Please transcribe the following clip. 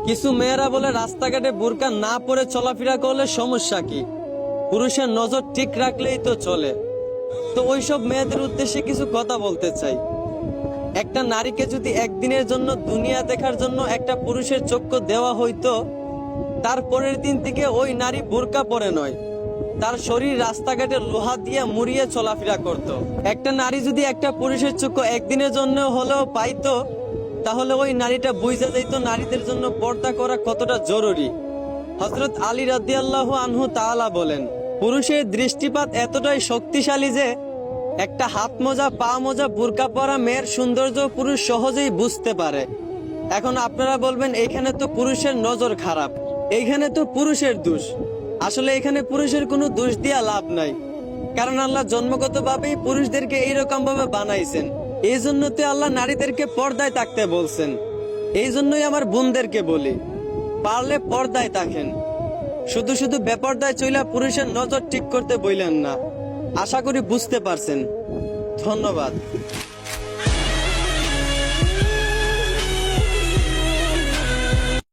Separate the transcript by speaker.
Speaker 1: কিছু মেয়েরা বলে রাস্তাঘাটে বোরকা না পরে চলাফেরা করলে সমস্যা কি, পুরুষের নজর ঠিক রাখলেই তো চলে। তো ওইসব মেয়েদের উদ্দেশ্যে কিছু কথা বলতে চাই। একটা নারীকে যদি একদিনের জন্য দুনিয়া দেখার জন্য একটা পুরুষের চক্ষু দেওয়া হইতো, তার পরের দিন থেকে ওই নারী বোরকা পরে নয়, তার শরীর রাস্তাঘাটে লোহা দিয়ে মুড়িয়ে চলাফেরা করত। একটা নারী যদি একটা পুরুষের চক্ষু একদিনের জন্য হলেও পাইতো, তাহলে ওই নারীটা বুঝে যাইতো নারীদের জন্য পর্দা করা কতটা জরুরি। হযরত আলী রাদিয়াল্লাহু আনহু তাআলা বলেন, পুরুষের দৃষ্টিপাত এতটাই শক্তিশালী যে একটা হাত মোজা পা মোজা বোরকা পরা মেয়ের সৌন্দর্য পুরুষ সহজেই বুঝতে পারে। এখন আপনারা বলবেন এইখানে তো পুরুষের নজর খারাপ, এইখানে তো পুরুষের দোষ। আসলে এখানে পুরুষের কোনো দোষ দিয়া লাভ নাই, কারণ আল্লাহ জন্মগতভাবেই পুরুষদেরকে এইরকম ভাবে বানাইছেন। এই জন্য তো আল্লাহ নারীদেরকে পর্দায় থাকতে বলছেন। এই জন্যই আমার বোনদেরকে বলি, পারলে পর্দায় থাকেন, শুধু শুধু বেপর্দায় চইলা পুরুষের নজর ঠিক করতে বইলেন না। আশা করি বুঝতে পারছেন। ধন্যবাদ।